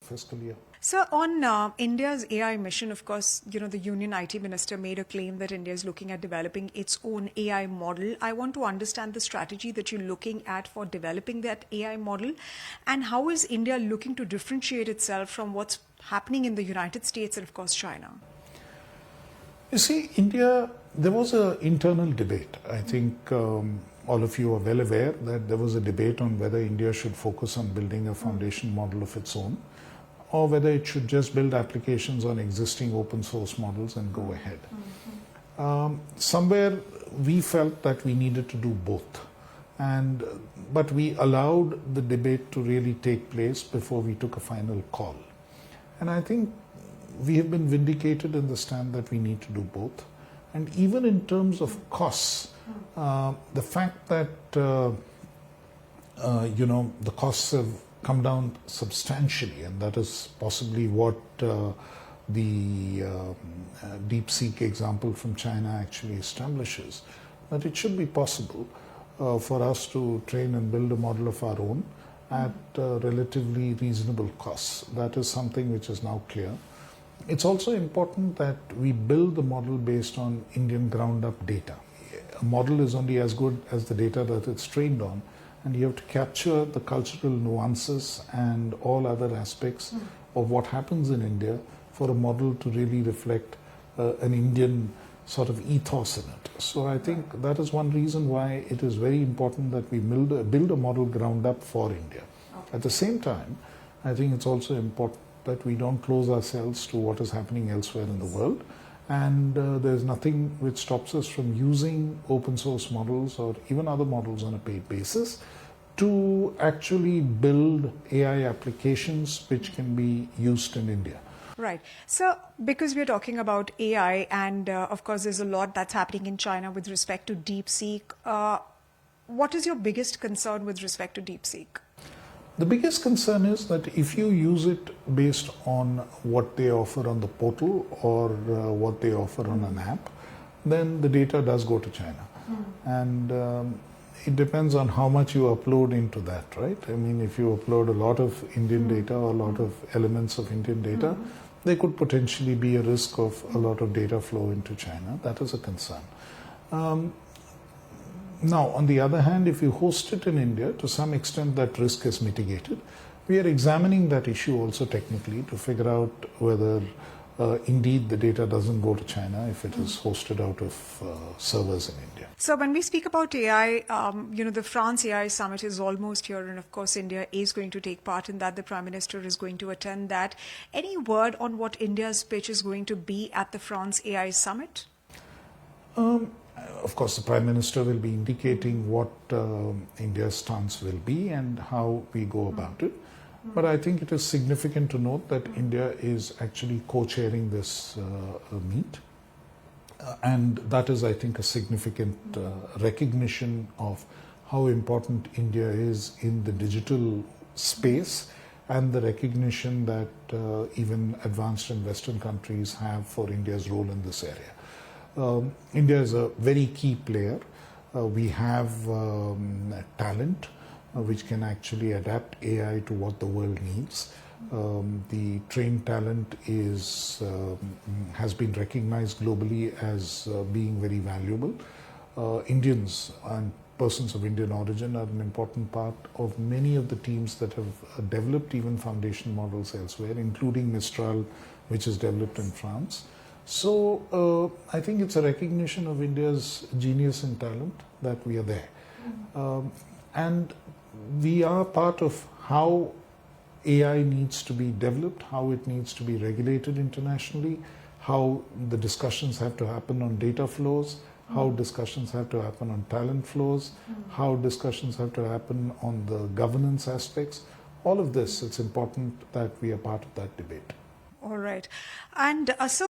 fiscal year. So on India's AI mission, of course, the Union IT Minister made a claim that India is looking at developing its own AI model. I want to understand the strategy that you're looking at for developing that AI model, and how is India looking to differentiate itself from what's happening in the United States and, of course, China? You see, India, there was an internal debate. I think all of you are well aware that there was a debate on whether India should focus on building a foundation model of its own, or whether it should just build applications on existing open source models and go ahead. Somewhere we felt that we needed to do both, but we allowed the debate to really take place before we took a final call. And I think we have been vindicated in the stand that we need to do both. And even in terms of costs, the fact that the costs have come down substantially, and that is possibly what the DeepSeek example from China actually establishes, that it should be possible for us to train and build a model of our own at relatively reasonable costs. That is something which is now clear. It's also important that we build the model based on Indian ground-up data. A model is only as good as the data that it's trained on, and you have to capture the cultural nuances and all other aspects of what happens in India for a model to really reflect an Indian sort of ethos in it. So I think that is one reason why it is very important that we build a model ground up for India. At the same time, I think it's also important that we don't close ourselves to what is happening elsewhere in the world. And there's nothing which stops us from using open source models or even other models on a paid basis to actually build AI applications which can be used in India. Right. So because we're talking about AI, and of course there's a lot that's happening in China with respect to DeepSeek, what is your biggest concern with respect to DeepSeek? The biggest concern is that if you use it based on what they offer on the portal or what they offer on an app, then the data does go to China. And it depends on how much you upload into that, right? I mean, if you upload a lot of Indian data or a lot of elements of Indian data, there could potentially be a risk of a lot of data flow into China. That is a concern. Now, on the other hand, if you host it in India, to some extent that risk is mitigated. We are examining that issue also technically to figure out whether indeed the data doesn't go to China if it is hosted out of servers in India. So when we speak about AI, the France AI Summit is almost here, and of course India is going to take part in that. The Prime Minister is going to attend that. Any word on what India's pitch is going to be at the France AI Summit? Of course, the Prime Minister will be indicating what India's stance will be and how we go about it. But I think it is significant to note that India is actually co-chairing this meet. And that is, I think, a significant recognition of how important India is in the digital space, and the recognition that even advanced and Western countries have for India's role in this area. India is a very key player. We have talent which can actually adapt AI to what the world needs. The trained talent has been recognized globally as being very valuable. Indians and persons of Indian origin are an important part of many of the teams that have developed even foundation models elsewhere, including Mistral, which is developed in France. So I think it's a recognition of India's genius and talent that we are there. And we are part of how AI needs to be developed, how it needs to be regulated internationally, how the discussions have to happen on data flows, how discussions have to happen on talent flows, how discussions have to happen on the governance aspects. All of this, it's important that we are part of that debate. All right. And so